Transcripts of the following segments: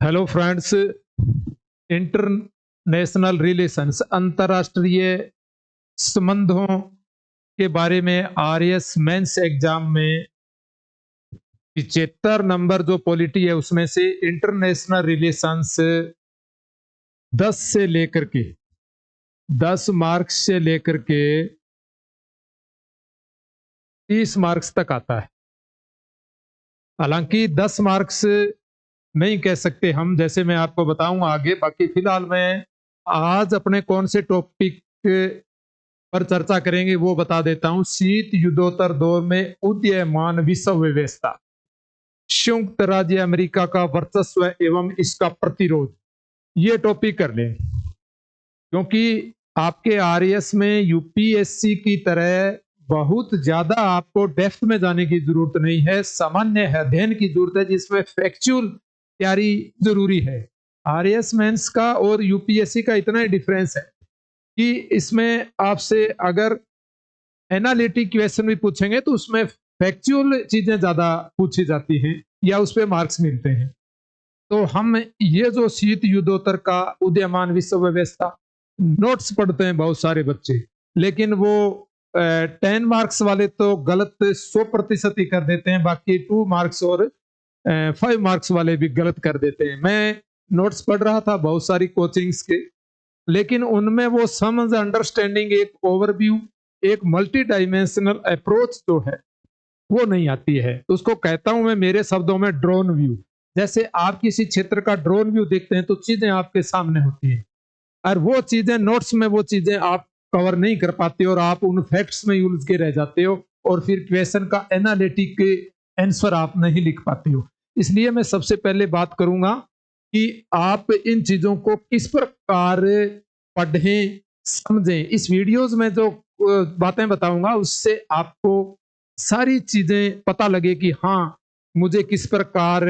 Hello friends, international relations अंतर्राष्ट्रीय संबंधों के बारे में आरएस मेंस एग्जाम में 75 नंबर जो पॉलिटी है उसमें से इंटरनेशनल रिलेशंस 10 से लेकर के 10 मार्क्स से लेकर के 30 मार्क्स तक आता है। हालांकि 10 मार्क्स नहीं कह सकते हम, जैसे मैं आपको बताऊंगा आगे। बाकी फिलहाल मैं आज अपने कौन से टॉपिक पर चर्चा करेंगे वो बता देता हूं। शीत युद्धोत्तर दौर में उदीयमान विश्व व्यवस्था, संयुक्त राज्य अमेरिका का वर्चस्व एवं इसका प्रतिरोध, ये टॉपिक कर लें, क्योंकि आपके आरएस में यूपीएससी की तरह बहुत ज्यादा आपको डेप्थ में जाने की जरूरत नहीं है, सामान्य अध्ययन की जरूरत है जिसमें फैक्चुअल तैयारी जरूरी है। आरएस मेंस का और यूपीएससी का इतना ही डिफरेंस है कि इसमें आपसे अगर एनालिटिक क्वेश्चन भी पूछेंगे तो उसमें फैक्चुअल चीजें ज्यादा पूछी जाती हैं या उस पर मार्क्स मिलते हैं। तो हम ये जो शीत युद्धोत्तर का उदीयमान विश्व व्यवस्था नोट्स पढ़ते हैं बहुत सारे बच्चे, लेकिन वो 10 मार्क्स वाले तो गलत 100% ही कर देते हैं, बाकी 2 मार्क्स और 5 मार्क्स वाले भी गलत कर देते हैं। मैं नोट्स पढ़ रहा था बहुत सारी कोचिंग्स के, लेकिन उनमें वो समझ, अंडरस्टैंडिंग, एक ओवरव्यू, एक मल्टी डायमेंशनल अप्रोच जो है वो नहीं आती है। तो उसको कहता हूं मैं मेरे शब्दों में ड्रोन व्यू। जैसे आप किसी क्षेत्र का ड्रोन व्यू देखते हैं तो चीजें आपके सामने होती हैं, और वो चीजें नोट्स में वो चीजें आप कवर नहीं कर पाते और आप उन फैक्ट्स में उलझ के रह जाते हो और फिर क्वेश्चन का एनालिटिक आंसर आप नहीं लिख पाते हो। इसलिए मैं सबसे पहले बात करूंगा कि आप इन चीजों को किस प्रकार पढ़ें, समझें। इस वीडियोस में जो बातें बताऊंगा उससे आपको सारी चीजें पता लगे कि हाँ मुझे किस प्रकार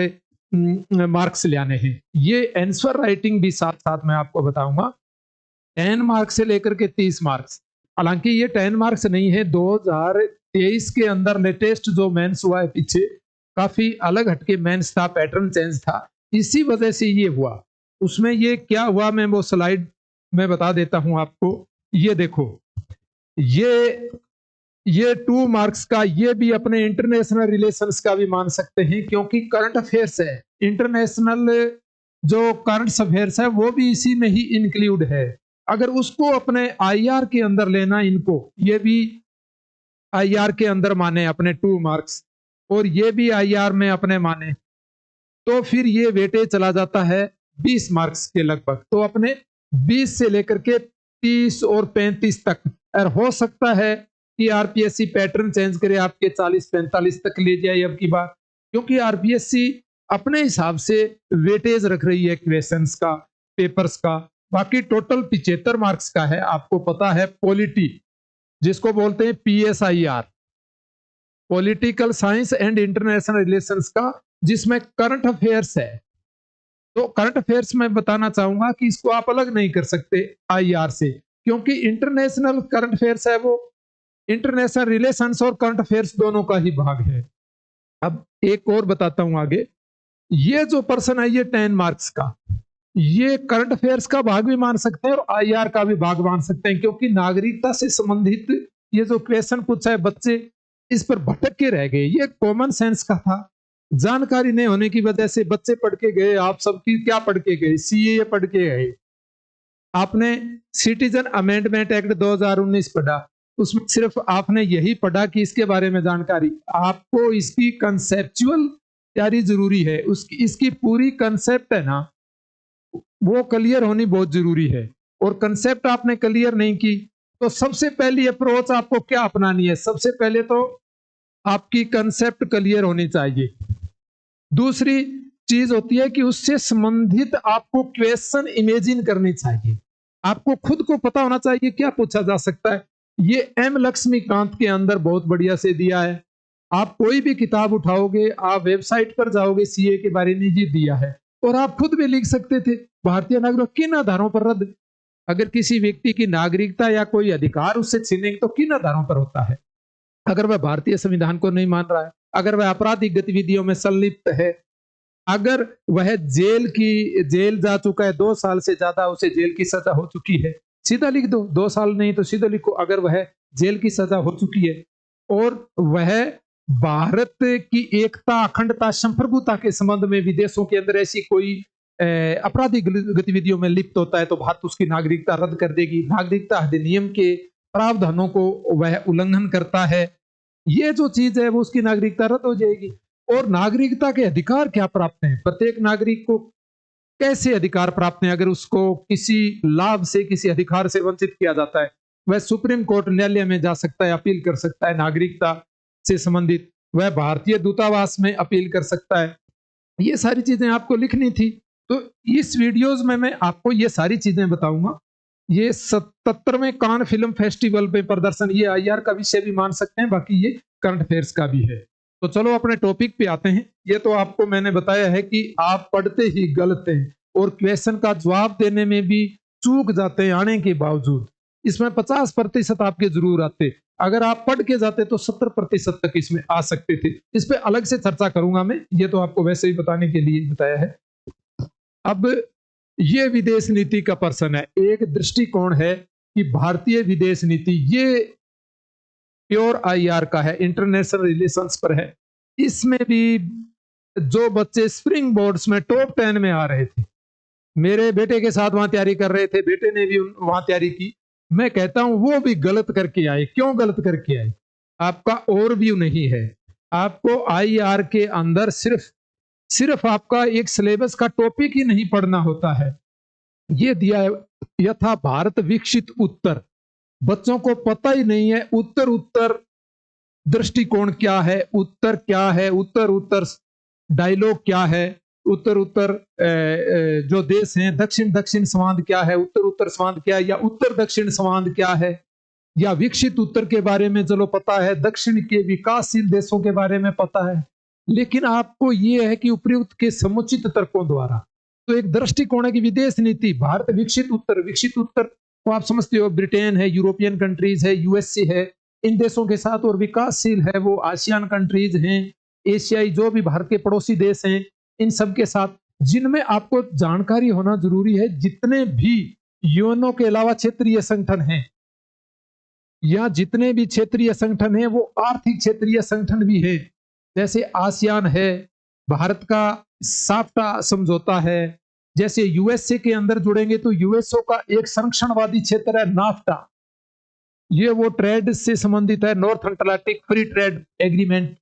मार्क्स लाने हैं। ये आंसर राइटिंग भी साथ साथ मैं आपको बताऊंगा। 10 मार्क्स से लेकर के 30 मार्क्स, हालांकि ये 10 मार्क्स नहीं है। 2023 के अंदर लेटेस्ट जो मेंस हुआ है पीछे काफी अलग हटके मेंस था, पैटर्न चेंज था, इसी वजह से ये हुआ। उसमें ये क्या हुआ मैं वो स्लाइड में बता देता हूं आपको। ये देखो, ये 2 मार्क्स का, ये भी अपने इंटरनेशनल रिलेशंस का भी मान सकते हैं, क्योंकि करंट अफेयर्स है। इंटरनेशनल जो करंट अफेयर्स है वो भी इसी में ही इंक्लूड है। अगर उसको अपने आईआर के अंदर लेना, इनको ये भी आईआर के अंदर माने अपने 2 मार्क्स, और ये भी आईआर में अपने माने, तो फिर ये वेटेज चला जाता है 20 मार्क्स के लगभग। तो अपने 20 से लेकर के 30 और 35 तक, और हो सकता है कि आरपीएससी पैटर्न चेंज करे, आपके 40-45 तक ले जाए अब की बार, क्योंकि आरपीएससी अपने हिसाब से वेटेज रख रही है क्वेश्चंस का, पेपर्स का। बाकी टोटल 75 मार्क्स का है। आपको पता है पॉलिटी, जिसको बोलते हैं PSIR, political science and international relations का, जिसमें करंट अफेयर्स है। तो करंट अफेयर्स में बताना चाहूंगा कि इसको आप अलग नहीं कर सकते आईआर से, क्योंकि इंटरनेशनल करंट अफेयर्स है वो इंटरनेशनल रिलेशंस और करंट अफेयर्स दोनों का ही भाग है। अब एक और बताता हूं आगे। ये जो पर्सन है ये 10 मार्क्स का, ये करंट अफेयर्स का भाग भी मान सकते हैं और आईआर का भी भाग मान सकते हैं, क्योंकि नागरिकता से संबंधित ये जो क्वेश्चन पूछा है बच्चे इस पर भटक के रह गए। ये कॉमन सेंस का था, जानकारी नहीं होने की वजह से बच्चे पढ़ के गए। आप सबकी क्या पढ़ के गए? सीएए पढ़ के गए, आपने सिटीजन अमेंडमेंट एक्ट 2019 पढ़ा, उसमें सिर्फ आपने यही पढ़ा कि इसके बारे में जानकारी। आपको इसकी कंसेप्चुअल तैयारी जरूरी है, उसकी इसकी पूरी कंसेप्ट है ना, वो क्लियर होनी बहुत जरूरी है। और कंसेप्ट आपने क्लियर नहीं की तो सबसे पहली अप्रोच आपको क्या अपनानी है? सबसे पहले तो आपकी कंसेप्ट क्लियर होनी चाहिए। दूसरी चीज होती है कि उससे संबंधित आपको क्वेश्चन इमेजिन करनी चाहिए। आपको खुद को पता होना चाहिए क्या पूछा जा सकता है। ये एम लक्ष्मीकांत के अंदर बहुत बढ़िया से दिया है। आप कोई भी किताब उठाओगे, आप वेबसाइट पर जाओगे, सीए के बारे में ये दिया है, और आप खुद भी लिख सकते थे भारतीय नागरिक किन आधारों पर रद्द। अगर किसी व्यक्ति की नागरिकता या कोई अधिकार उससे छीनेंगे तो किन आधारों पर होता है? अगर वह भारतीय संविधान को नहीं मान रहा है, अगर वह आपराधिक गतिविधियों में संलिप्त है, अगर वह जेल जा चुका है, 2 साल से ज्यादा उसे जेल की सजा हो चुकी है, सीधा लिख दो, 2 साल नहीं तो सीधा लिखो अगर वह जेल की सजा हो चुकी है और वह भारत की एकता, अखंडता, संप्रभुता के संबंध में विदेशों के अंदर ऐसी कोई आपराधिक गतिविधियों में लिप्त होता है तो भारत उसकी नागरिकता रद्द कर देगी। नागरिकता अधिनियम के प्रावधानों को वह उल्लंघन करता है, ये जो चीज है वो उसकी नागरिकता रद्द हो जाएगी। और नागरिकता के अधिकार क्या प्राप्त हैं? प्रत्येक नागरिक को कैसे अधिकार प्राप्त हैं? अगर उसको किसी लाभ से, किसी अधिकार से वंचित किया जाता है, वह सुप्रीम कोर्ट न्यायालय में जा सकता है, अपील कर सकता है नागरिकता से संबंधित, वह भारतीय दूतावास में अपील कर सकता है। ये सारी चीजें आपको लिखनी थी, तो इस वीडियोज में मैं आपको ये सारी चीजें बताऊंगा। ये 77वें कान फिल्म फेस्टिवल पे प्रदर्शन, ये आईआर का विषय भी मान सकते हैं, बाकी ये करंट अफेयर्स का भी है। तो चलो अपने टॉपिक पे आते हैं। ये तो आपको मैंने बताया है कि आप पढ़ते ही गलत हैं और क्वेश्चन का जवाब देने में भी चूक जाते हैं आने के बावजूद। इसमें 50% आपके जरूर आते, अगर आप पढ़ के जाते तो 70% तक इसमें आ सकते थे। इस पे अलग से चर्चा करूंगा मैं, ये तो आपको वैसे ही बताने के लिए बताया है। अब ये विदेश नीति का प्रश्न है, एक दृष्टिकोण है कि भारतीय विदेश नीति, ये प्योर आईआर का है, इंटरनेशनल रिलेशंस पर है। इसमें भी जो बच्चे स्प्रिंग बोर्ड्स में टॉप 10 में आ रहे थे, मेरे बेटे के साथ वहां तैयारी कर रहे थे, बेटे ने भी वहां तैयारी की, मैं कहता हूं वो भी गलत करके आए। क्यों गलत करके आए? आपका ओवरव्यू नहीं है। आपको आईआर के अंदर सिर्फ आपका एक सिलेबस का टॉपिक ही नहीं पढ़ना होता है। ये दिया है यथा भारत विकसित उत्तर, बच्चों को पता ही नहीं है उत्तर दृष्टिकोण क्या है, उत्तर क्या है, उत्तर डायलॉग क्या है, उत्तर जो देश हैं, दक्षिण संवाद क्या है, उत्तर संवाद क्या है, या उत्तर दक्षिण संवाद क्या है, या विकसित उत्तर के बारे में चलो पता है, दक्षिण के विकासशील देशों के बारे में पता है, लेकिन आपको यह है कि उपयुक्त के समुचित तर्कों द्वारा। तो एक दृष्टिकोण है कि विदेश नीति, भारत विकसित उत्तर को आप समझते हो, ब्रिटेन है, यूरोपियन कंट्रीज है, यूएसए है, इन देशों के साथ, और विकासशील है वो आसियान कंट्रीज हैं, एशियाई जो भी भारत के पड़ोसी देश हैं, इन सब के साथ, जिनमें आपको जानकारी होना जरूरी है। जितने भी यूएनओ के अलावा क्षेत्रीय संगठन हैं, या जितने भी क्षेत्रीय संगठन हैं वो आर्थिक क्षेत्रीय संगठन भी है, जैसे आसियान है, भारत का साफ्टा समझौता है, जैसे यूएसए के अंदर जुड़ेंगे तो यूएसओ का एक संरक्षणवादी क्षेत्र है नाफ्टा, ये वो ट्रेड से संबंधित है, North Atlantic free trade agreement.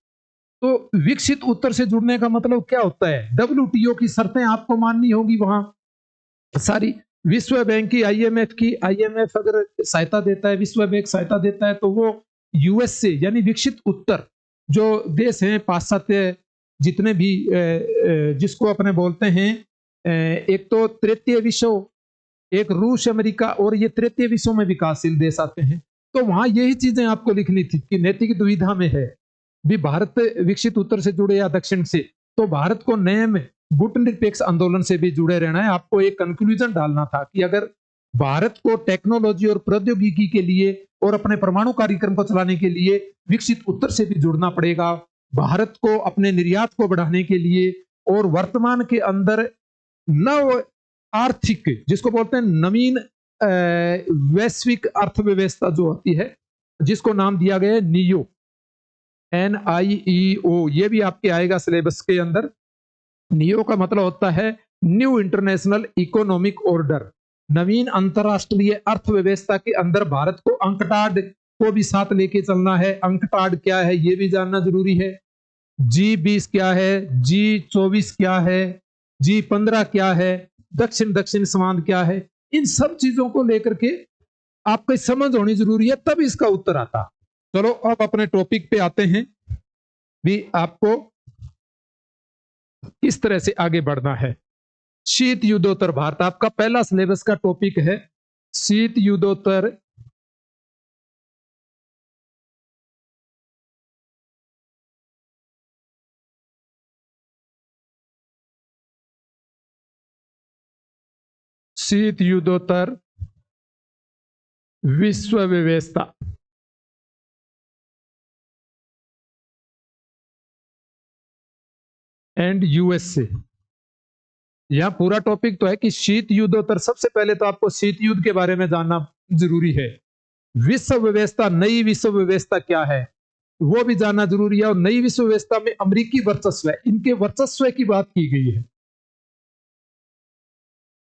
तो विकसित उत्तर से जुड़ने का मतलब क्या होता है? डब्ल्यूटीओ की शर्तें आपको माननी होगी वहां सारी, विश्व बैंक की, आईएमएफ अगर सहायता देता है, विश्व बैंक सहायता देता है, तो वो यूएसए यानी विकसित उत्तर जो देश हैं पाश्चात्य जितने भी जिसको अपने बोलते हैं, एक तो तृतीय विश्व, एक रूस, अमेरिका, और ये तृतीय विश्व में विकासशील देश आते हैं। तो वहां यही चीजें आपको लिखनी थी कि नैतिक दुविधा में है भी, भारत विकसित उत्तर से जुड़े या दक्षिण से, तो भारत को नए में गुटनिरपेक्ष आंदोलन से भी जुड़े रहना है। आपको एक कंक्लूजन डालना था कि अगर भारत को टेक्नोलॉजी और प्रौद्योगिकी के लिए और अपने परमाणु कार्यक्रम को चलाने के लिए विकसित उत्तर से भी जुड़ना पड़ेगा, भारत को अपने निर्यात को बढ़ाने के लिए, और वर्तमान के अंदर नव आर्थिक, जिसको बोलते हैं नवीन वैश्विक अर्थव्यवस्था जो होती है, जिसको नाम दिया गया है नियो, NIEO, ये भी आपके आएगा सिलेबस के अंदर। नियो का मतलब होता है न्यू इंटरनेशनल इकोनॉमिक ऑर्डर, नवीन अंतरराष्ट्रीय अर्थव्यवस्था के अंदर भारत को अंकटाड को भी साथ लेके चलना है। अंकटाड क्या है ये भी जानना जरूरी है, G20 क्या है, G24 क्या है, G15 क्या है, दक्षिण संवाद क्या है, इन सब चीजों को लेकर के आपको समझ होनी जरूरी है, तब इसका उत्तर आता। चलो अब अपने टॉपिक पे आते हैं भी, आपको किस तरह से आगे बढ़ना है। शीत युद्धोत्तर भारत, आपका पहला सिलेबस का टॉपिक है शीत युद्धोत्तर विश्व व्यवस्था एंड यूएसए। यह पूरा टॉपिक तो है कि शीत युद्धोत्तर, सबसे पहले तो आपको शीत युद्ध के बारे में जानना जरूरी है। विश्व व्यवस्था, नई विश्व व्यवस्था क्या है वो भी जानना जरूरी है। और नई विश्व व्यवस्था में अमेरिकी वर्चस्व है, इनके वर्चस्व की बात की गई है।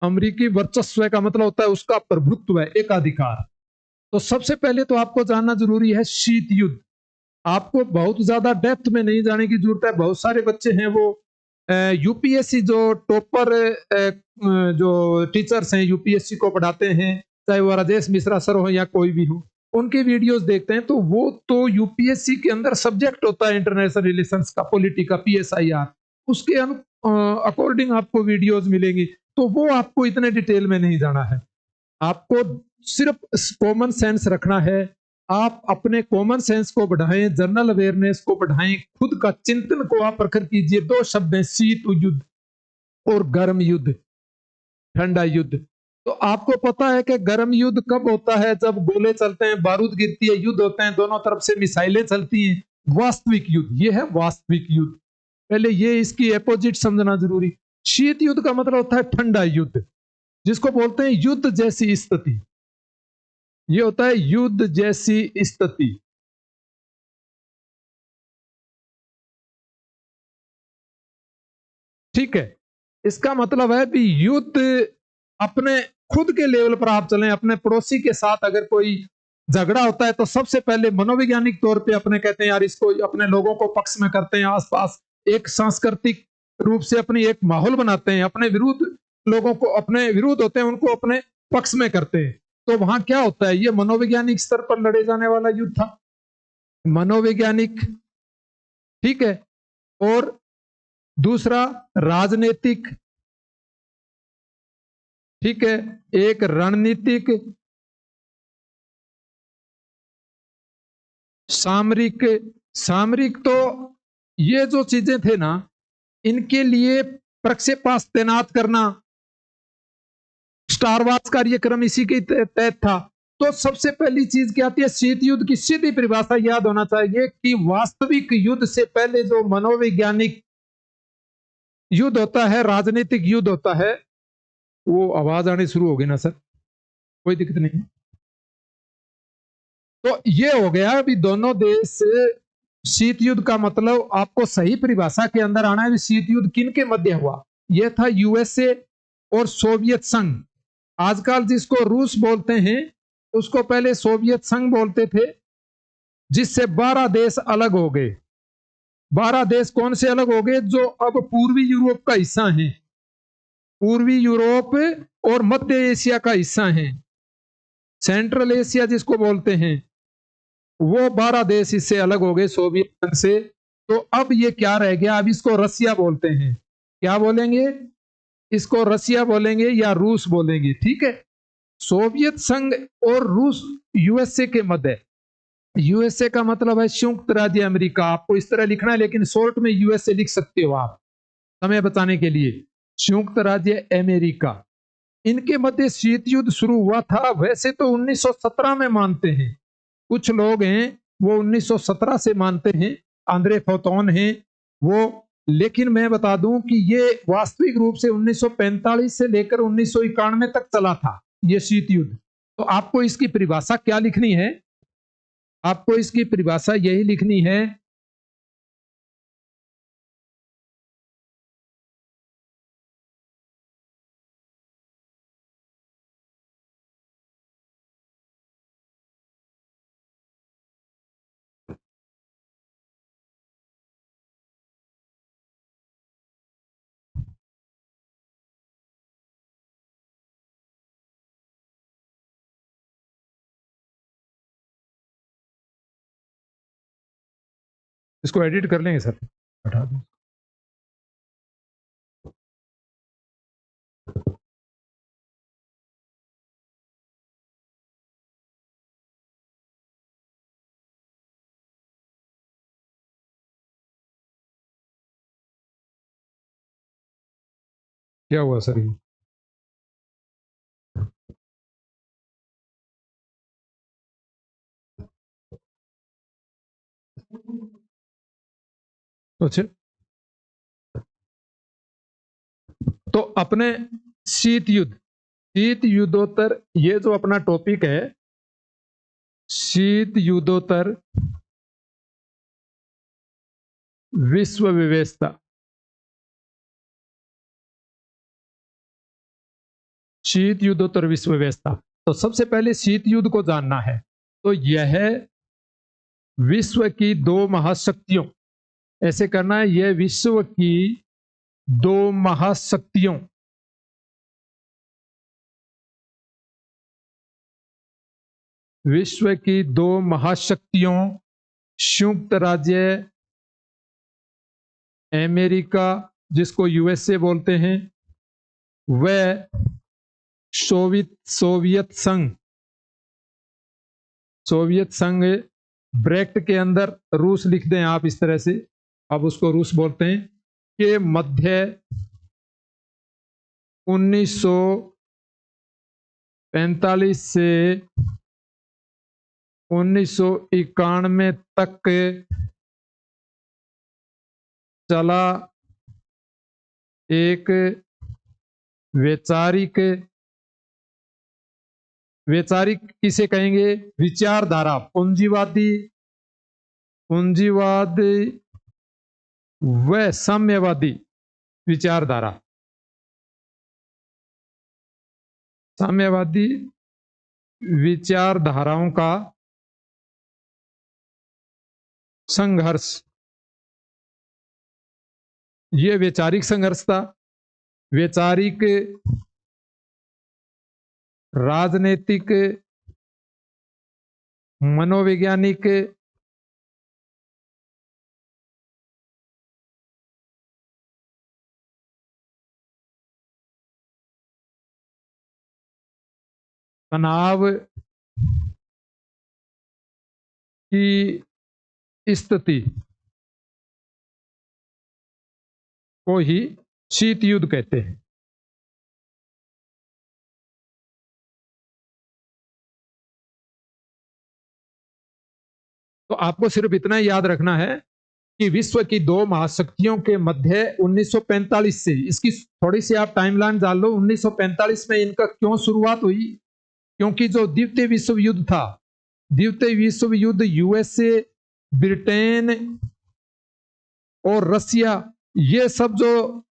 अमेरिकी वर्चस्व का मतलब होता है उसका प्रभुत्व है, एकाधिकार। तो सबसे पहले तो आपको जानना जरूरी है शीत युद्ध। आपको बहुत ज्यादा डेप्थ में नहीं जाने की जरूरत है। बहुत सारे बच्चे हैं वो यूपीएससी जो टॉपर जो टीचर्स हैं यूपीएससी को पढ़ाते हैं, चाहे वो राजेश मिश्रा सर हो या कोई भी हो, उनके वीडियोस देखते हैं तो वो तो यूपीएससी के अंदर सब्जेक्ट होता है इंटरनेशनल रिलेशंस का, पॉलिटी का, पीएसआईआर, उसके अकॉर्डिंग आपको वीडियोस मिलेंगी। तो वो आपको इतने डिटेल में नहीं जाना है। आपको सिर्फ कॉमन सेंस रखना है। आप अपने कॉमन सेंस को बढ़ाएं, जनरल अवेयरनेस को बढ़ाएं, खुद का चिंतन को आप प्रखर कीजिए। दो शब्द हैं, शीत युद्ध और गर्म युद्ध, ठंडा युद्ध। तो आपको पता है कि गर्म युद्ध कब होता है? जब गोले चलते हैं, बारूद गिरती है, युद्ध होते हैं, दोनों तरफ से मिसाइलें चलती हैं, वास्तविक युद्ध। ये है वास्तविक युद्ध। पहले ये इसकी अपोजिट समझना जरूरी। शीत युद्ध का मतलब होता है ठंडा युद्ध, जिसको बोलते हैं युद्ध जैसी स्थिति। ये होता है युद्ध जैसी स्थिति। ठीक है, इसका मतलब है भी युद्ध अपने खुद के लेवल पर आप चलें। अपने पड़ोसी के साथ अगर कोई झगड़ा होता है तो सबसे पहले मनोवैज्ञानिक तौर पे अपने कहते हैं यार इसको, अपने लोगों को पक्ष में करते हैं, आसपास एक सांस्कृतिक रूप से अपनी एक माहौल बनाते हैं, अपने विरुद्ध लोगों को, अपने विरुद्ध होते हैं उनको अपने पक्ष में करते हैं। तो वहां क्या होता है? ये मनोवैज्ञानिक स्तर पर लड़े जाने वाला युद्ध था, मनोवैज्ञानिक। ठीक है, और दूसरा राजनीतिक। ठीक है, एक रणनीतिक, सामरिक। सामरिक तो ये जो चीजें थे ना, इनके लिए प्रक्षेपास्त्र तैनात करना, स्टार वार्स कार्यक्रम इसी के तहत था। तो सबसे पहली चीज क्या आती है? शीत युद्ध की सीधी परिभाषा याद होना चाहिए कि वास्तविक युद्ध से पहले जो मनोवैज्ञानिक युद्ध होता है, राजनीतिक युद्ध होता है। वो आवाज आनी शुरू होगी ना सर? कोई दिक्कत नहीं। तो ये हो गया अभी दोनों देश। शीत युद्ध का मतलब आपको सही परिभाषा के अंदर आना है। शीत युद्ध किन के मध्य हुआ? यह था यूएसए और सोवियत संघ। आजकल जिसको रूस बोलते हैं उसको पहले सोवियत संघ बोलते थे, जिससे 12 देश अलग हो गए। 12 देश कौन से अलग हो गए? जो अब पूर्वी यूरोप का हिस्सा हैं, पूर्वी यूरोप और मध्य एशिया का हिस्सा हैं, सेंट्रल एशिया जिसको बोलते हैं। वो 12 देश इससे अलग हो गए सोवियत संघ से। तो अब ये क्या रह गया? अब इसको रसिया बोलते हैं। क्या बोलेंगे? इसको रसिया बोलेंगे या रूस बोलेंगे। ठीक है, सोवियत संघ और रूस, यूएसए के मध्य। यूएसए का मतलब है संयुक्त राज्य अमेरिका। आपको इस तरह लिखना है, लेकिन शॉर्ट में यूएसए लिख सकते हो आप समय बचाने के लिए। संयुक्त राज्य अमेरिका, इनके मध्य शीत युद्ध शुरू हुआ था। वैसे तो 1917 में मानते हैं, कुछ लोग हैं वो 1917 से मानते हैं, आंद्रे फोतोन हैं वो। लेकिन मैं बता दूं कि ये वास्तविक रूप से 1945 से लेकर 1991 तक चला था ये शीत युद्ध। तो आपको इसकी परिभाषा क्या लिखनी है? आपको इसकी परिभाषा यही लिखनी है, इसको एडिट कर लेंगे सर, हटा दो। क्या हुआ सर? ये तो अच्छा, तो अपने शीत युद्धोत्तर, ये जो अपना टॉपिक है शीत युद्धोत्तर विश्व व्यवस्था, शीत युद्धोत्तर विश्व व्यवस्था। तो सबसे पहले शीत युद्ध को जानना है। तो यह विश्व की दो महाशक्तियों, ऐसे करना है, यह विश्व की दो महाशक्तियों, विश्व की दो महाशक्तियों संयुक्त राज्य अमेरिका, जिसको यूएसए बोलते हैं, वह सोवियत संघ ब्रैकेट के अंदर रूस लिख दें आप इस तरह से, अब उसको रूस बोलते हैं, के मध्य 1945 से 1991 तक चला एक वैचारिक किसे कहेंगे, विचारधारा, पूंजीवाद व साम्यवादी विचारधारा, साम्यवादी विचारधाराओं का संघर्ष, ये वैचारिक संघर्ष था। वैचारिक, राजनीतिक, मनोवैज्ञानिक, तनाव की स्थिति को ही शीत युद्ध कहते हैं। तो आपको सिर्फ इतना याद रखना है कि विश्व की दो महाशक्तियों के मध्य 1945 से, इसकी थोड़ी सी आप टाइमलाइन जान लो, 1945 में इनका क्यों शुरुआत हुई, क्योंकि जो द्वितीय विश्व युद्ध था, द्वितीय विश्व युद्ध यूएसए, ब्रिटेन और रसिया, ये सब जो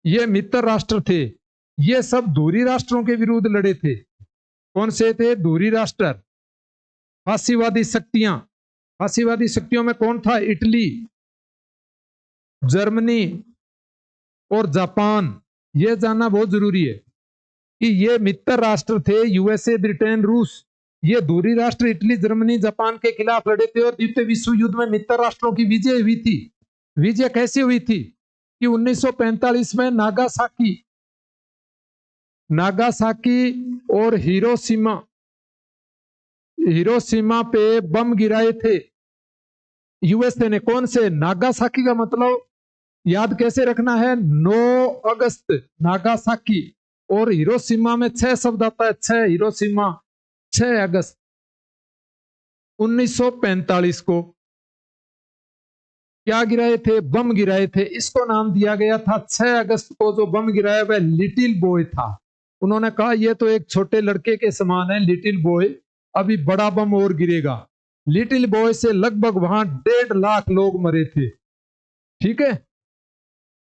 ये मित्र राष्ट्र थे, ये सब दूरी राष्ट्रों के विरुद्ध लड़े थे। कौन से थे दूरी राष्ट्र? फासीवादी शक्तियां। फासीवादी शक्तियों में कौन था? इटली, जर्मनी और जापान। यह जानना बहुत जरूरी है कि ये मित्र राष्ट्र थे, यूएसए, ब्रिटेन, रूस, ये दूरी राष्ट्र इटली, जर्मनी, जापान के खिलाफ लड़े थे और द्वितीय विश्व युद्ध में मित्र राष्ट्रों की विजय हुई थी। विजय कैसे हुई थी कि 1945 में नागासाकी और हिरोशिमा पे बम गिराए थे यूएसए ने। कौन से? नागासाकी का मतलब याद कैसे रखना है? 9 अगस्त नागासाकी, और हिरोशिमा में 6 शब्द आता है, 6 हिरोशिमा, 6 अगस्त 1945 को क्या गिराए थे? बम गिराए थे। इसको नाम दिया गया था 6 अगस्त को जो बम गिराया वह लिटिल बॉय था। उन्होंने कहा यह तो एक छोटे लड़के के समान है लिटिल बॉय, अभी बड़ा बम और गिरेगा। लिटिल बॉय से लगभग वहां 1.5 लाख लोग मरे थे। ठीक है।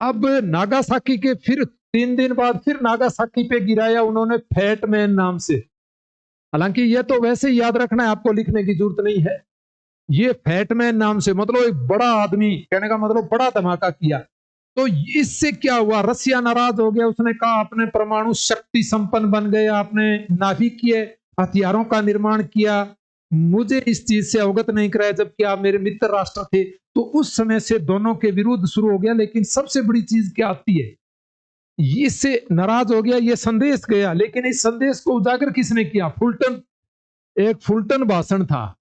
अब नागासाकी के फिर 3 दिन बाद फिर नागासाकी पे गिराया उन्होंने फैटमैन नाम से। हालांकि यह तो वैसे ही याद रखना है, आपको लिखने की जरूरत नहीं है। ये फैटमैन नाम से, मतलब एक बड़ा आदमी, कहने का मतलब बड़ा धमाका किया। तो इससे क्या हुआ? रसिया नाराज हो गया, उसने कहा अपने परमाणु शक्ति संपन्न बन गए, आपने नाभिकीय हथियारों का निर्माण किया, मुझे इस चीज से अवगत नहीं कराया जबकि आप मेरे मित्र राष्ट्र थे। तो उस समय से दोनों के विरुद्ध शुरू हो गया। लेकिन सबसे बड़ी चीज क्या आती है, इससे नाराज हो गया, ये संदेश गया, लेकिन इस संदेश को उजागर किसने किया? फुलटन। एक फुलटन भाषण था,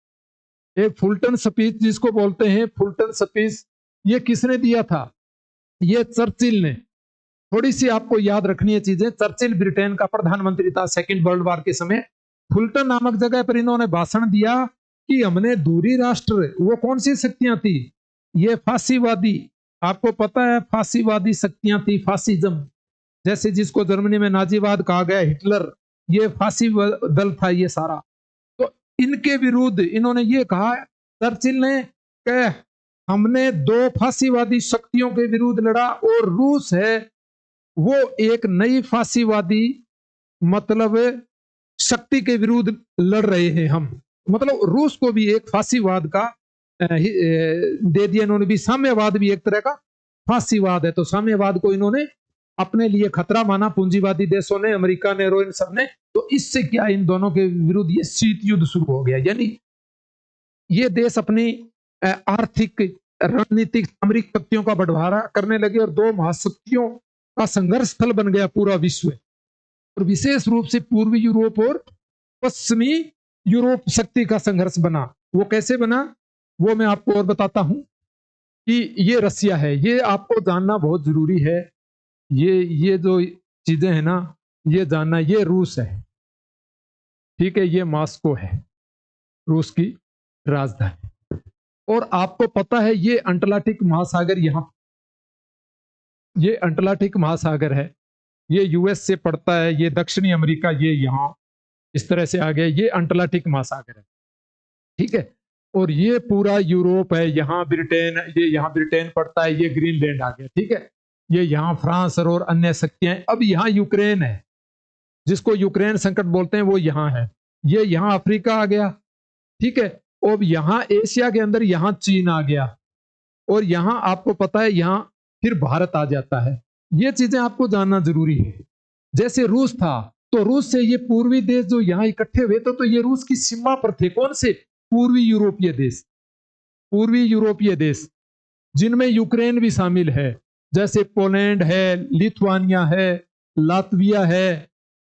एक फुलटन स्पीच जिसको बोलते हैं, फुलटन स्पीच, ये किसने दिया था? ये चर्चिल ने। थोड़ी सी आपको याद रखनी है चीजें। चर्चिल ब्रिटेन का प्रधानमंत्री था सेकेंड वर्ल्ड वॉर के समय। फुलटन नामक जगह पर इन्होंने भाषण दिया कि हमने दूरी राष्ट्र, वो कौन सी शक्तियां थी? ये फासीवादी, आपको पता है फांसीवादी शक्तियां थी, फासिज्म, जैसे जिसको जर्मनी में नाजीवाद कहा गया, हिटलर, ये फांसी दल था ये सारा। तो इनके विरुद्ध इन्होंने ये कहा, चर्चिल ने, कि हमने दो फांसीवादी शक्तियों के विरुद्ध लड़ा और रूस है वो एक नई फांसीवादी मतलब शक्ति के विरुद्ध लड़ रहे हैं हम। मतलब रूस को भी एक फांसीवाद का दे दिया इन्होंने भी, साम्यवाद भी एक तरह का फांसीवाद है। तो साम्यवाद को इन्होंने अपने लिए खतरा माना, पूंजीवादी देशों ने, अमेरिका ने और इन सब ने। तो इससे क्या, इन दोनों के विरुद्ध ये शीत युद्ध शुरू हो गया। यानी ये देश अपनी आर्थिक, रणनीतिक, सामरिक शक्तियों का बंटवारा करने लगे और दो महाशक्तियों का संघर्ष स्थल बन गया पूरा विश्व। और विशेष रूप से पूर्वी यूरोप और पश्चिमी यूरोप शक्ति का संघर्ष बना। वो कैसे बना वो मैं आपको और बताता हूं कि ये रसिया है, ये आपको जानना बहुत जरूरी है। ये जो चीजें हैं ना, ये जानना। ये रूस है, ठीक है, ये मॉस्को है, रूस की राजधानी। और आपको पता है ये अटलांटिक महासागर, यहां ये अटलांटिक महासागर है, ये यूएस से पड़ता है, ये दक्षिणी अमेरिका, ये यहां इस तरह से आ गया, ये अटलांटिक महासागर है, ठीक है। और ये पूरा यूरोप है, यहाँ ब्रिटेन, ये यहाँ ब्रिटेन पड़ता है, ये ग्रीनलैंड आ गया, ठीक है। ये यहाँ फ्रांस और अन्य शक्तियां। अब यहाँ यूक्रेन है, जिसको यूक्रेन संकट बोलते हैं, वो यहाँ है। ये यहाँ अफ्रीका आ गया, ठीक है। और यहाँ एशिया के अंदर यहाँ चीन आ गया, और यहाँ आपको पता है यहाँ फिर भारत आ जाता है। ये चीजें आपको जानना जरूरी है। जैसे रूस था, तो रूस से ये पूर्वी देश जो यहाँ इकट्ठे हुए तो ये रूस की सीमा पर थे। कौन से? पूर्वी यूरोपीय देश, पूर्वी यूरोपीय देश, जिनमें यूक्रेन भी शामिल है। जैसे पोलैंड है, लिथुआनिया है, लातविया है,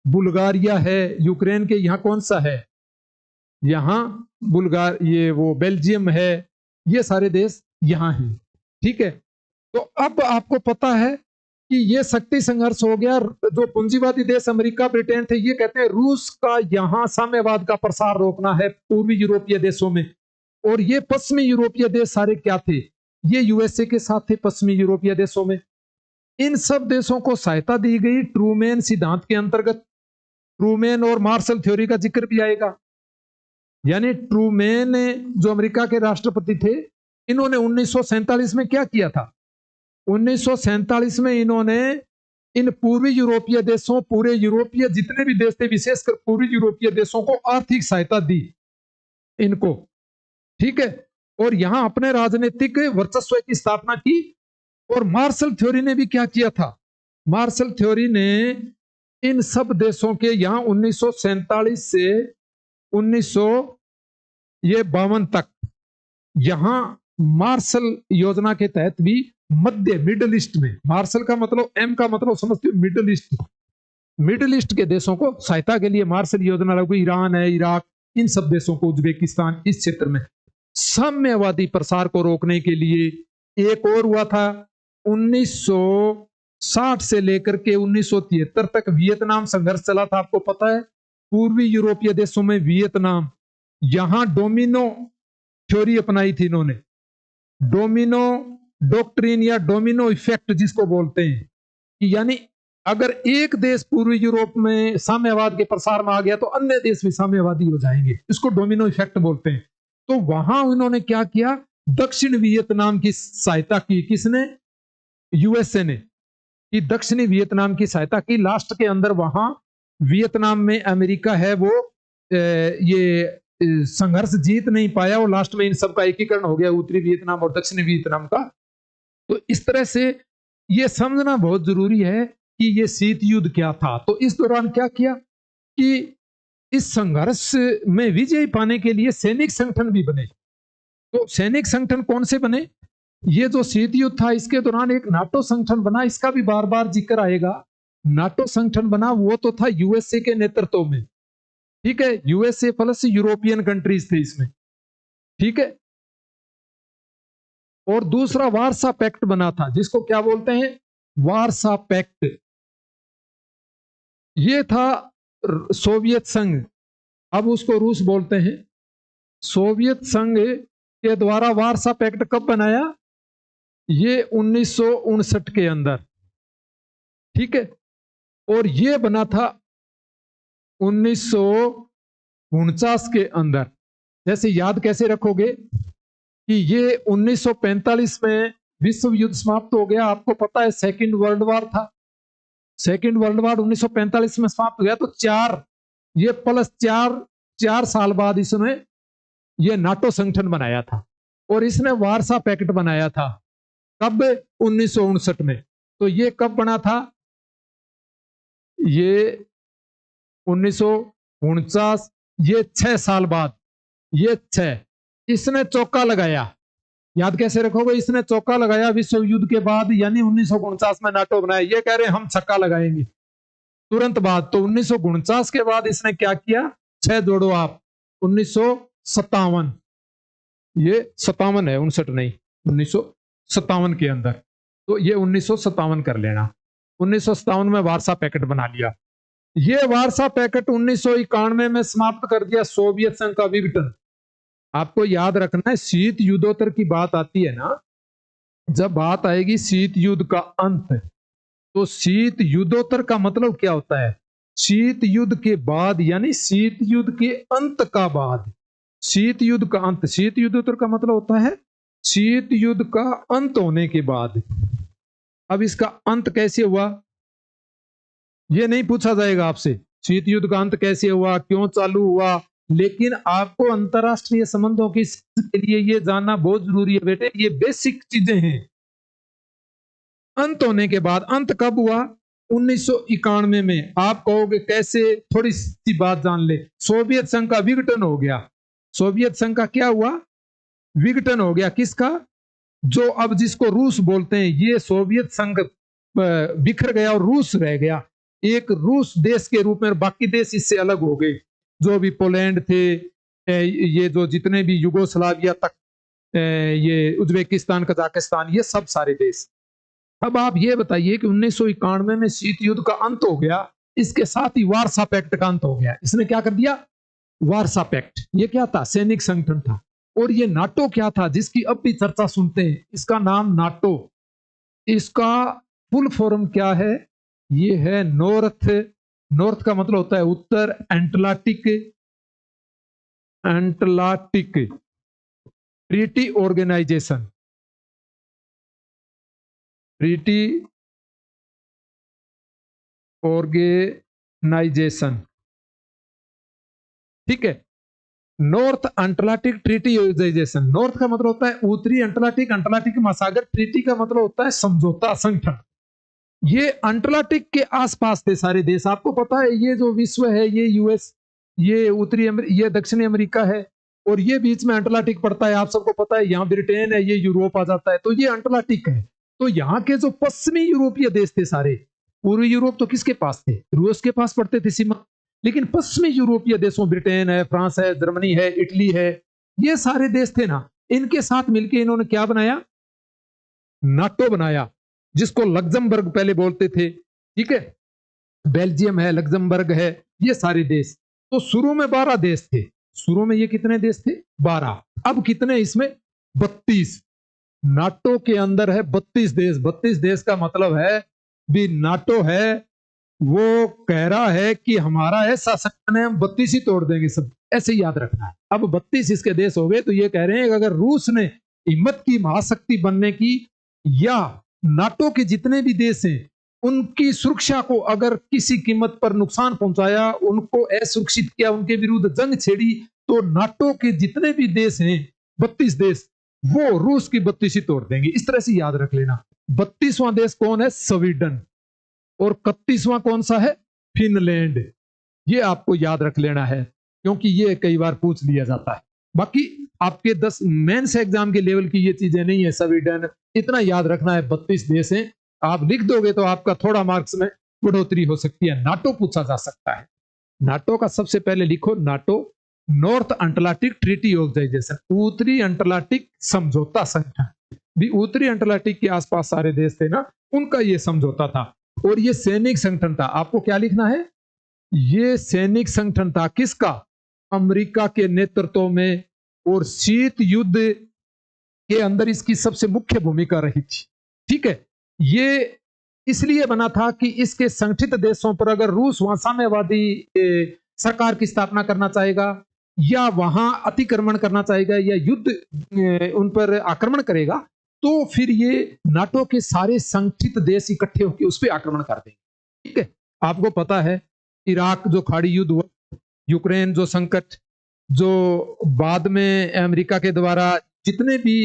बुल्गारिया है। यूक्रेन के यहाँ कौन सा है? यहाँ ये वो बेल्जियम है। ये सारे देश यहाँ हैं, ठीक है। तो अब आपको पता है कि ये शक्ति संघर्ष हो गया। जो पूंजीवादी देश अमेरिका, ब्रिटेन थे, ये कहते हैं रूस का यहाँ साम्यवाद का प्रसार रोकना है पूर्वी यूरोपीय देशों में। और ये पश्चिमी यूरोपीय देश सारे क्या थे? ये यूएसए के साथ थे पश्चिमी यूरोपीय देशों में। इन सब देशों को सहायता दी गई ट्रूमैन सिद्धांत के अंतर्गत। ट्रूमैन और मार्शल थ्योरी का जिक्र भी आएगा। यानी ट्रूमैन जो अमेरिका के राष्ट्रपति थे, इन्होंने 1947 में क्या किया था? 1947 में इन्होंने इन पूर्वी यूरोपीय देशों, पूरे यूरोपीय जितने भी देश थे, विशेषकर पूर्वी यूरोपीय देशों को आर्थिक सहायता दी इनको, ठीक है। और यहां अपने राजनीतिक वर्चस्व की स्थापना की। और मार्शल थ्योरी ने भी क्या किया था? मार्शल थ्योरी ने इन सब देशों के यहां 1947 से 1952 तक यहां मार्शल योजना के तहत भी मध्य, मिडल ईस्ट में, मार्शल का मतलब, एम का मतलब समझते हो, मिडल ईस्ट, मिडल ईस्ट के देशों को सहायता के लिए मार्शल योजना लागू। ईरान है, इराक, इन सब देशों को, उज्बेकिस्तान, इस क्षेत्र में साम्यवादी प्रसार को रोकने के लिए। एक और हुआ था 1960 से लेकर के 1973 तक वियतनाम संघर्ष चला था, आपको पता है। पूर्वी यूरोपीय देशों में वियतनाम, यहां डोमिनो थ्योरी अपनाई थी इन्होंने। डोमिनो डॉक्ट्रिन या डोमिनो इफेक्ट जिसको बोलते हैं, कि यानी अगर एक देश पूर्वी यूरोप में साम्यवाद के प्रसार में आ गया तो अन्य देश भी साम्यवादी हो जाएंगे। इसको डोमिनो इफेक्ट बोलते हैं। तो वहां उन्होंने क्या किया? दक्षिण वियतनाम की सहायता की। किसने? यूएसए ने, कि दक्षिणी वियतनाम की सहायता की। लास्ट के अंदर वहां वियतनाम में अमेरिका है, वो ये संघर्ष जीत नहीं पाया, और लास्ट में इन सबका एकीकरण हो गया, उत्तरी वियतनाम और दक्षिणी वियतनाम का। तो इस तरह से ये समझना बहुत जरूरी है कि ये शीत युद्ध क्या था। तो इस दौरान क्या किया कि इस संघर्ष में विजय पाने के लिए सैनिक संगठन भी बने। तो सैनिक संगठन कौन से बने? ये जो शीत युद्ध था, इसके दौरान एक नाटो संगठन बना, इसका भी बार बार जिक्र आएगा। नाटो संगठन बना, वो तो था यूएसए के नेतृत्व में, ठीक है। यूएसए प्लस यूरोपियन कंट्रीज थे इसमें, ठीक है। और दूसरा वारसा पैक्ट बना था, जिसको क्या बोलते हैं? वारसा पैक्ट। ये था सोवियत संघ, अब उसको रूस बोलते हैं। सोवियत संघ के द्वारा वारसा पैक्ट कब बनाया? ये 1959 के अंदर, ठीक है। और ये बना था 1949 के अंदर। जैसे याद कैसे रखोगे कि ये 1945 में विश्व युद्ध समाप्त हो गया, आपको पता है सेकंड वर्ल्ड वॉर था। सेकंड वर्ल्ड वॉर 1945 में समाप्त हो गया, तो ये प्लस 4 साल बाद इसने ये नाटो संगठन बनाया था और इसने वारसा पैक्ट बनाया था। कब? 1959 में। तो ये कब बना था? ये 1949, ये 6 साल बाद, ये 6 इसने चौका लगाया। याद कैसे रखोगे? इसने चौका लगाया विश्व युद्ध के बाद, यानी 1949 में नाटो बनाया। ये कह रहे हैं हम छक्का लगाएंगे तुरंत बाद। तो 1949 के बाद इसने क्या किया? 6 जोड़ो आप, 1957, ये 57 है, 59 नहीं, 1957 के अंदर। तो ये 1957 कर लेना। 1957 में वारसा पैक्ट बना लिया। ये वारसा पैक्ट 1991 में समाप्त कर दिया सोवियत संघ का विघटन। आपको याद रखना है, शीत युद्धोत्तर की बात आती है ना, जब बात आएगी शीत युद्ध का अंत, तो शीत युद्धोत्तर का मतलब क्या होता है? शीत युद्ध के बाद, यानी शीत युद्ध के अंत का बाद। शीत युद्ध का अंत, शीत युद्धोत्तर का मतलब होता है शीत युद्ध का अंत होने के बाद। अब इसका अंत कैसे हुआ ये नहीं पूछा जाएगा आपसे, शीत युद्ध का अंत कैसे हुआ, क्यों चालू हुआ, लेकिन आपको अंतरराष्ट्रीय संबंधों के लिए ये जानना बहुत जरूरी है बेटे। ये बेसिक चीजें हैं। अंत होने के बाद, अंत कब हुआ? 1991 में। आप कहोगे कैसे? थोड़ी सी बात जान ले। सोवियत संघ का विघटन हो गया। सोवियत संघ का क्या हुआ? विघटन हो गया। किसका? जो अब जिसको रूस बोलते हैं, ये सोवियत संघ बिखर गया और रूस रह गया एक रूस देश के रूप में, बाकी देश इससे अलग हो गए। जो भी पोलैंड थे, ये जो जितने भी युगोस्लाविया तक, ये उज्बेकिस्तान, कजाकिस्तान, ये सब सारे देश। अब आप ये बताइए कि 1991 में शीत युद्ध का अंत हो गया, इसके साथ ही वारसा पैक्ट का अंत हो गया। इसने क्या कर दिया? वारसा पैक्ट। ये क्या था? सैनिक संगठन था। और ये नाटो क्या था, जिसकी अब भी चर्चा सुनते हैं? इसका नाम नाटो। इसका फुल फॉर्म क्या है? ये है नॉर्थ का मतलब होता है उत्तर, Atlantic treaty organization, treaty organization, ठीक है। North Atlantic Treaty Organization. North का मतलब होता है उत्तरी अटलांटिक, अटलांटिक महासागर। ट्रीटी का मतलब होता है समझौता, संगठन। ये अटलांटिक के आसपास थे सारे देश। आपको पता है ये जो विश्व है, ये यूएस, ये ये दक्षिणी अमेरिका है, और ये बीच में अटलांटिक पड़ता है। आप सबको पता है, यहाँ ब्रिटेन है, ये यूरोप आ जाता है, तो ये अटलांटिक है। तो यहाँ के जो पश्चिमी यूरोपीय देश थे सारे, पूर्वी यूरोप तो किसके पास थे? रूस के पास पड़ते थे सीमा। लेकिन पश्चिमी यूरोपीय देशों, ब्रिटेन है, फ्रांस है, जर्मनी है, इटली है, ये सारे देश थे ना, इनके साथ मिलकर इन्होंने क्या बनाया? नाटो बनाया, जिसको लग्जमबर्ग पहले बोलते थे, ठीक है। बेल्जियम है, लग्जमबर्ग है, ये सारे देश। तो शुरू में 12 देश थे। शुरू में ये कितने देश थे? 12। अब कितने इसमें? 32। नाटो के अंदर है 32 देश। 32 देश का मतलब है भी नाटो है, वो कह रहा है कि हमारा ऐसा संगठन है, हम 32 ही तोड़ देंगे सब। ऐसे ही याद रखना है। अब 32 इसके देश हो गए, तो ये कह रहे हैं कि अगर रूस ने हिम्मत की महाशक्ति बनने की, या नाटो के जितने भी देश हैं उनकी सुरक्षा को अगर किसी कीमत पर नुकसान पहुंचाया, उनको असुरक्षित किया, उनके विरुद्ध जंग छेड़ी, तो नाटो के जितने भी देश हैं 32 देश, वो रूस की 32 ही तोड़ देंगे। इस तरह से याद रख लेना। 32वां देश कौन है? स्वीडन। और 31वां कौन सा है? फिनलैंड। ये आपको याद रख लेना है, क्योंकि ये कई बार पूछ लिया जाता है। बाकी आपके 10 मेंस एग्जाम के लेवल की ये चीजें नहीं है। स्वीडन, इतना याद रखना है, 32 देश हैं। आप लिख दोगे तो आपका थोड़ा मार्क्स में बढ़ोतरी हो सकती है। नाटो पूछा जा सकता है। नाटो का सबसे पहले लिखो, NATO North Atlantic Treaty Organization, उत्तरी अटलांटिक समझौता संगठन। भी उत्तरी अटलांटिक के आसपास सारे देश थे ना, उनका ये समझौता था। और ये सैनिक संगठन था। आपको क्या लिखना है? ये सैनिक संगठन था। किसका? अमेरिका के नेतृत्व में। और शीत युद्ध के अंदर इसकी सबसे मुख्य भूमिका रही थी। ठीक है, ये इसलिए बना था कि इसके संगठित देशों पर अगर रूस वहां साम्यवादी सरकार की स्थापना करना चाहेगा, या वहां अतिक्रमण करना चाहेगा, या युद्ध उन पर आक्रमण करेगा, तो फिर ये नाटो के सारे संगठित देश इकट्ठे होकर उस पर आक्रमण कर देंगे। ठीक है, आपको पता है इराक जो खाड़ी युद्ध हुआ, यूक्रेन जो संकट, जो बाद में अमेरिका के द्वारा जितने भी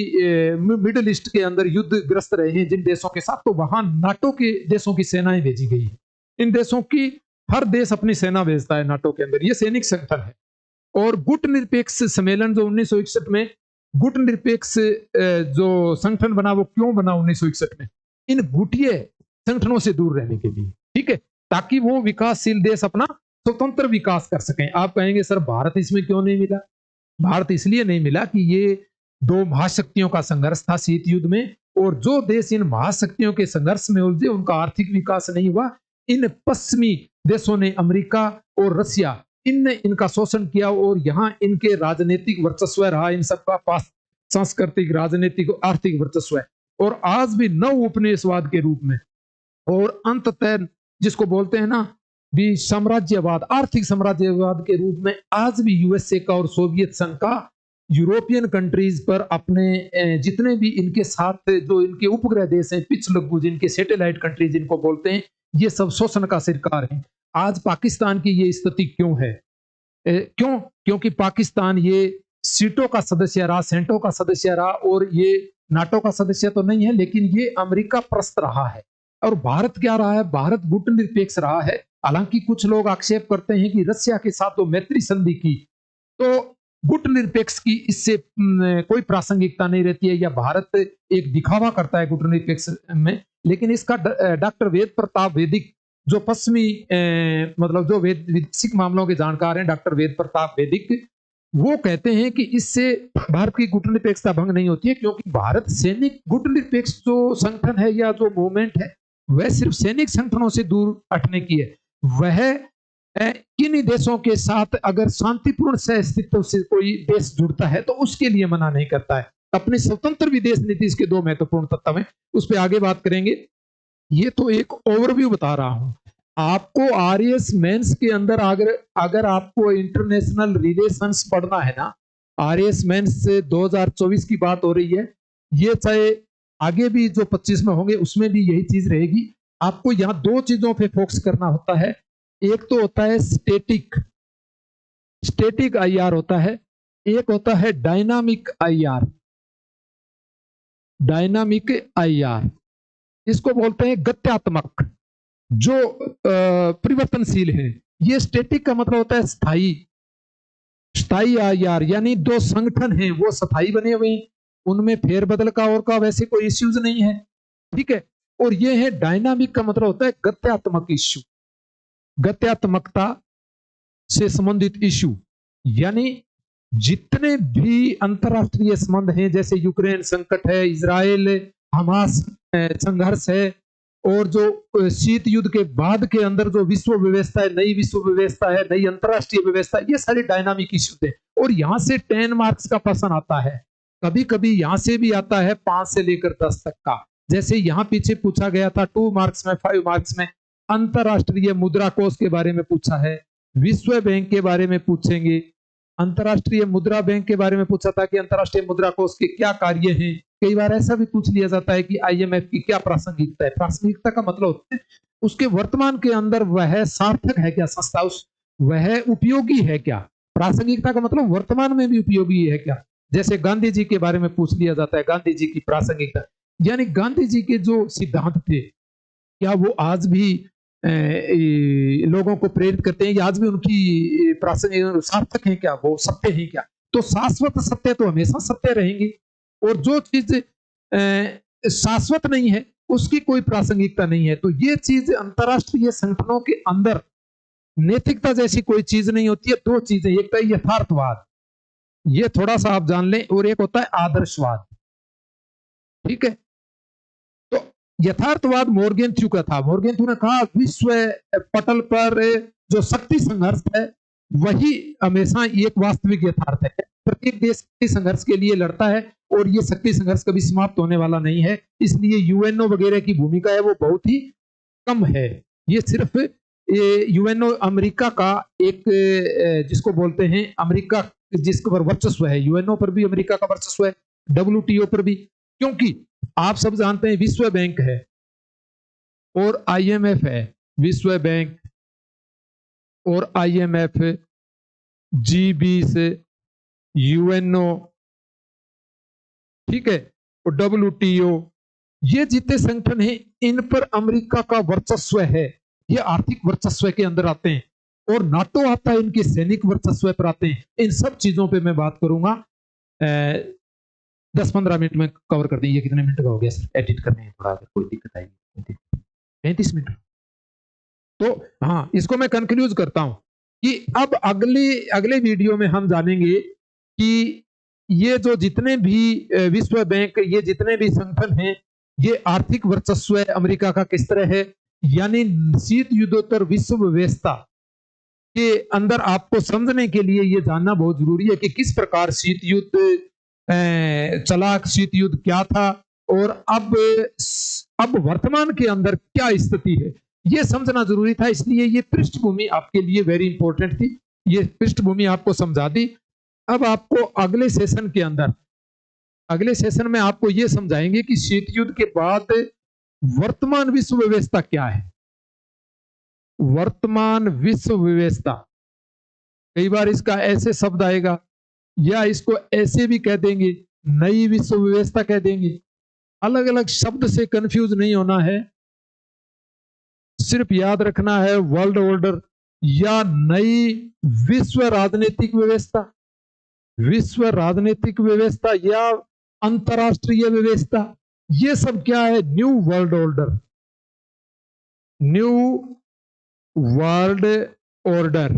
मिडिल ईस्ट के अंदर युद्ध ग्रस्त रहे हैं जिन देशों के साथ, तो वहां नाटो के देशों की सेनाएं भेजी गई है। इन देशों की हर देश अपनी सेना भेजता है नाटो के अंदर, ये सैनिक संगठन है। और गुट निरपेक्ष सम्मेलन जो 1961 में गुट निरपेक्ष जो संगठन बना, वो क्यों बना 1961 में? इन गुटीय संगठनों से दूर रहने के लिए। ठीक है, ताकि वो विकासशील देश अपना स्वतंत्र विकास कर सकें। आप कहेंगे सर भारत इसमें क्यों नहीं मिला? भारत इसलिए नहीं मिला कि ये दो महाशक्तियों का संघर्ष था शीत युद्ध में, और जो देश इन महाशक्तियों के संघर्ष में उलझे उनका आर्थिक विकास नहीं हुआ। इन पश्चिमी देशों ने, अमेरिका और रशिया, इनने इनका शोषण किया, और यहाँ इनके राजनीतिक वर्चस्व रहा, इन सबका पास सांस्कृतिक, राजनीतिक, आर्थिक वर्चस्व है। और आज भी नव उपनिवेशवाद के रूप में, और अंततः जिसको बोलते हैं ना भी साम्राज्यवाद, आर्थिक साम्राज्यवाद के रूप में, आज भी यूएसए का और सोवियत संघ का यूरोपियन कंट्रीज पर अपने जितने भी इनके साथ जो इनके उपग्रह देश हैं, पिछलग्गू जिनके सैटेलाइट कंट्रीज इनको बोलते हैं, ये सब शोषण का शिकार हैं। आज पाकिस्तान की ये स्थिति क्यों है? क्यों? क्योंकि पाकिस्तान ये सीटों का सदस्य रहा, सेंटो का सदस्य रहा, और ये नाटो का सदस्य तो नहीं है, लेकिन ये अमेरिका प्रस्त रहा है। और भारत क्या रहा है? भारत गुट निरपेक्ष रहा है। हालांकि कुछ लोग आक्षेप करते हैं कि रशिया के साथ तो मैत्री संधि की, तो गुट निरपेक्ष की इससे कोई प्रासंगिकता नहीं रहती है, या भारत एक दिखावा करता है गुट निरपेक्ष में। लेकिन इसका डॉक्टर वेद प्रताप वैदिक, जो पश्चिमी मतलब जो वैदेशिक मामलों के जानकार हैं, डॉक्टर वेद प्रताप वैदिक, वो कहते हैं कि इससे भारत की गुट निरपेक्षता भंग नहीं होती है, क्योंकि भारत सैनिक गुट निरपेक्ष जो संगठन है या जो मूवमेंट है, वह सिर्फ सैनिक संगठनों से दूर हटने की है। वह किन्हीं देशों के साथ अगर शांतिपूर्ण सहअस्तित्व से कोई देश जुड़ता है तो उसके लिए मना नहीं करता है। अपनी स्वतंत्र विदेश नीति इसके दो महत्वपूर्ण तत्व हैं, उस पर आगे बात करेंगे। ये तो एक ओवरव्यू बता रहा हूं आपको। आरएस मेंस के अंदर अगर आपको इंटरनेशनल रिलेशंस पढ़ना है ना, आरएस मेंस से 2024 की बात हो रही है, ये चाहे आगे भी जो 25 में होंगे उसमें भी यही चीज रहेगी। आपको यहाँ दो चीजों पे फोकस करना होता है। एक तो होता है स्टेटिक आईआर होता है, एक होता है डायनामिक आईआर। डायनामिक आईआर इसको बोलते हैं गत्यात्मक, जो परिवर्तनशील है। ये स्टेटिक का मतलब होता है स्थायी आईआर, यानी दो संगठन हैं वो स्थायी बने हुए हैं, उनमें फेरबदल का और का वैसे कोई इश्यूज नहीं है। ठीक है, और ये है डायनामिक का मतलब होता है गत्यात्मक इश्यू, गत्यात्मकता से संबंधित इश्यू, यानी जितने भी अंतरराष्ट्रीय संबंध हैं, जैसे यूक्रेन संकट है, इजराइल हमास संघर्ष है, और जो शीत युद्ध के बाद के अंदर जो विश्व व्यवस्था है, नई विश्व व्यवस्था है, नई अंतरराष्ट्रीय व्यवस्था है, ये सारे डायनामिक इश्यूज है। और यहां से 10 मार्क्स का प्रश्न आता है, कभी कभी यहां से भी आता है 5 से लेकर 10 तक का। जैसे यहां पीछे पूछा गया था 2 मार्क्स में, 5 मार्क्स में अंतरराष्ट्रीय मुद्रा कोष के बारे में पूछा है, विश्व बैंक के बारे में पूछेंगे, अंतरराष्ट्रीय मुद्रा बैंक के बारे में पूछा था कि अंतरराष्ट्रीय मुद्रा कोष के क्या कार्य हैं। कई बार ऐसा भी पूछ लिया जाता है कि आईएमएफ की क्या प्रासंगिकता है। प्रासंगिकता का मतलब होता है उसके वर्तमान के अंदर वह सार्थक है क्या संस्था, वह उपयोगी है क्या। प्रासंगिकता का मतलब वर्तमान में भी उपयोगी है क्या। जैसे गांधी जी के बारे में पूछ लिया जाता है, गांधी जी की प्रासंगिकता, यानी गांधी जी के जो सिद्धांत थे क्या वो आज भी लोगों को प्रेरित करते हैं, या आज भी उनकी प्रासंगिक सार्थक है क्या, वो सत्य है क्या। तो शाश्वत सत्य तो हमेशा सत्य रहेंगे, और जो चीज शाश्वत नहीं है उसकी कोई प्रासंगिकता नहीं है। तो ये चीज अंतरराष्ट्रीय संगठनों के अंदर नैतिकता जैसी कोई चीज नहीं होती है। दो चीजें, एक तो यथार्थवाद, ये थोड़ा सा आप जान लें, और एक होता है आदर्शवाद। ठीक है, तो यथार्थवाद मोर्गेंथ्यू का था। मोर्गेंथ्यू ने कहा विश्व पटल पर जो शक्ति संघर्ष है वही हमेशा एक वास्तविक यथार्थ है। प्रत्येक देश शक्ति संघर्ष के लिए लड़ता है और ये शक्ति संघर्ष कभी समाप्त होने वाला नहीं है। इसलिए यूएनओ वगैरह की भूमिका है वो बहुत ही कम है। ये सिर्फ यूएनओ अमेरिका का एक जिसको बोलते हैं अमेरिका जिसके पर वर्चस्व है, यूएनओ पर भी अमेरिका का वर्चस्व है, डब्ल्यूटीओ पर भी, क्योंकि आप सब जानते हैं विश्व बैंक है और आईएमएफ है। विश्व बैंक और आईएमएफ, G20, यूएनओ, ठीक है, और डब्ल्यूटीओ, ये जितने संगठन हैं इन पर अमेरिका का वर्चस्व है। ये आर्थिक वर्चस्व के अंदर आते हैं और नाटो आता है इनके सैनिक वर्चस्व पर आते हैं। इन सब चीजों पे मैं बात करूंगा। 10-15 मिनट में कवर कर दें। ये कितने मिनट का हो गया सर? एडिट करने हैं थोड़ा, अगर कोई दिक्कत आएगी। 35 मिनट। तो हाँ, इसको मैं कंक्लूज करता हूं कि अब अगले वीडियो में हम जानेंगे कि ये जो जितने भी विश्व बैंक, ये जितने भी संगठन हैं, ये आर्थिक वर्चस्व अमेरिका का किस तरह है। यानी शीत युद्धोत्तर विश्व व्यवस्था के अंदर आपको समझने के लिए ये जानना बहुत जरूरी है कि किस प्रकार शीत युद्ध चला, शीत युद्ध क्या था और अब वर्तमान के अंदर क्या स्थिति है, ये समझना जरूरी था। इसलिए ये पृष्ठभूमि आपके लिए वेरी इंपॉर्टेंट थी। ये पृष्ठभूमि आपको समझा दी। अब आपको अगले सेशन में आपको ये समझाएंगे कि शीत युद्ध के बाद वर्तमान विश्व व्यवस्था क्या है। वर्तमान विश्व व्यवस्था, कई बार इसका ऐसे शब्द आएगा या इसको ऐसे भी कह देंगे, नई विश्व व्यवस्था कह देंगे। अलग अलग शब्द से कंफ्यूज नहीं होना है, सिर्फ याद रखना है वर्ल्ड ऑर्डर या नई विश्व राजनीतिक व्यवस्था, विश्व राजनीतिक व्यवस्था या अंतरराष्ट्रीय व्यवस्था, ये सब क्या है? New world order, new world order.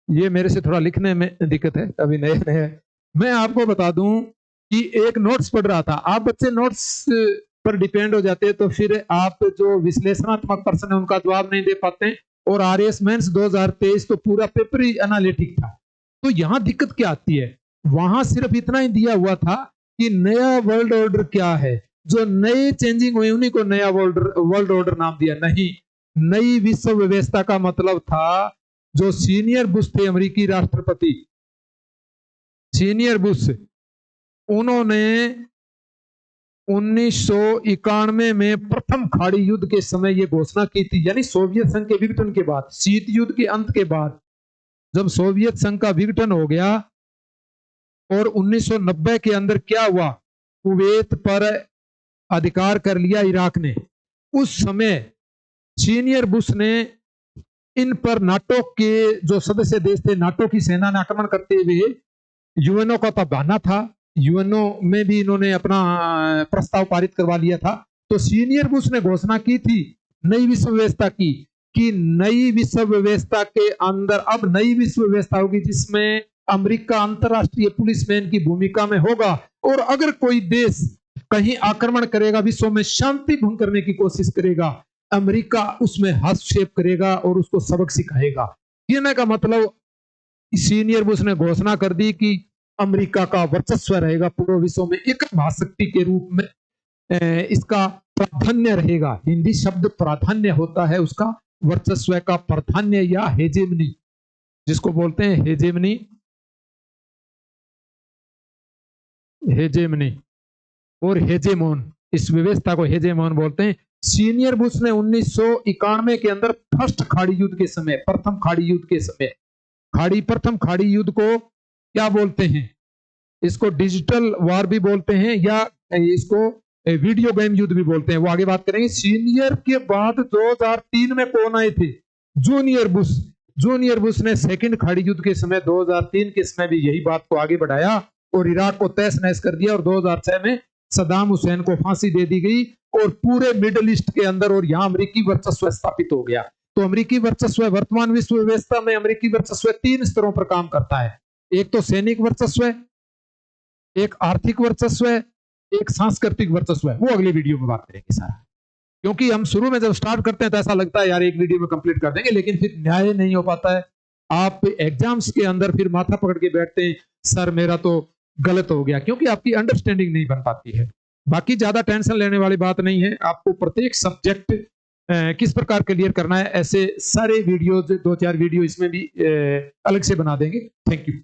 ये मेरे से थोड़ा लिखने में दिक्कत है, अभी नए नए। मैं आपको बता दूं कि एक नोट्स पढ़ रहा था। आप बच्चे नोट्स पर डिपेंड हो जाते हैं तो फिर आप जो विश्लेषणात्मक प्रश्न है उनका जवाब नहीं दे पाते। और आरएस मेंस 2023 तो पूरा पेपर ही एनालिटिक था। तो यहां दिक्कत क्या आती है, वहां सिर्फ इतना ही दिया हुआ था कि नया वर्ल्ड ऑर्डर क्या है, जो नए चेंजिंग हुए उन्हीं को नया वर्ल्ड ऑर्डर नाम दिया। नहीं, नई विश्व व्यवस्था का मतलब था जो सीनियर बुश थे, अमेरिकी राष्ट्रपति सीनियर बुश, उन्होंने 1991 में प्रथम खाड़ी युद्ध के समय यह घोषणा की थी। यानी सोवियत संघ के विघटन के बाद, शीत युद्ध के अंत के बाद, जब सोवियत संघ का विघटन हो गया और 1990 के अंदर क्या हुआ, कुवैत पर अधिकार कर लिया इराक ने। उस समय सीनियर बुश ने इन पर नाटो के जो सदस्य देश थे, नाटो की सेना ने आक्रमण करते हुए, यूएनओ का तो बहाना था, यूएनओ में भी इन्होंने अपना प्रस्ताव पारित करवा लिया था। तो सीनियर बुश ने घोषणा की थी नई विश्व व्यवस्था की, कि नई विश्व व्यवस्था के अंदर अब नई विश्व व्यवस्था होगी जिसमें अमेरिका अंतरराष्ट्रीय पुलिसमैन की भूमिका में होगा और अगर कोई देश कहीं आक्रमण करेगा, विश्व में शांति भंग करने की कोशिश करेगा, अमेरिका उसमें हस्तक्षेप करेगा और उसको सबक सिखाएगा। कहने का मतलब सीनियर बुश ने घोषणा कर दी कि अमेरिका का वर्चस्व रहेगा पूरे विश्व में, एक महाशक्ति के रूप में इसका प्राधान्य रहेगा। हिंदी शब्द प्राधान्य होता है, उसका वर्चस्व का प्राधान्य या हेजेमनी, जिसको बोलते हैं हेजेमनी, हेजेमनी और हेजेमोन, इस व्यवस्था को हेजेमोन बोलते हैं। सीनियर बुश ने 1991 के अंदर फर्स्ट खाड़ी युद्ध के समय, प्रथम खाड़ी युद्ध के समय, प्रथम खाड़ी युद्ध को क्या बोलते हैं, इसको डिजिटल वार भी बोलते हैं या इसको वीडियो गेम युद्ध भी बोलते हैं, वो आगे बात करेंगे। सीनियर के बाद 2003 में कौन आए थे? Junior Bush. जूनियर बुश ने सेकंड खाड़ी युद्ध के समय 2003 के समय भी यही बात को आगे बढ़ाया और इराक को तहस नहस कर दिया और 2006 में सद्दाम हुसैन को फांसी दे दी गई और पूरे मिडिल ईस्ट के अंदर और यहां अमेरिकी वर्चस्व स्थापित हो गया। तो अमेरिकी वर्चस्व, वर्तमान विश्व व्यवस्था में अमेरिकी वर्चस्व 3 स्तरों पर काम करता है। एक तो सैनिक वर्चस्व, एक आर्थिक वर्चस्व, एक सांस्कृतिक वर्चस्व है। वो अगले वीडियो में बात करेंगे सारा, क्योंकि हम शुरू में जब स्टार्ट करते हैं तो ऐसा लगता है यार एक वीडियो में कंप्लीट कर देंगे, लेकिन फिर न्याय नहीं हो पाता है। आप एग्जाम्स के अंदर फिर माथा पकड़ के बैठते हैं, सर मेरा तो गलत हो गया, क्योंकि आपकी अंडरस्टैंडिंग नहीं बन पाती है। बाकी ज्यादा टेंशन लेने वाली बात नहीं है, आपको प्रत्येक सब्जेक्ट किस प्रकार क्लियर करना है, ऐसे सारे वीडियोज 2-4 वीडियो इसमें भी अलग से बना देंगे। Thank you.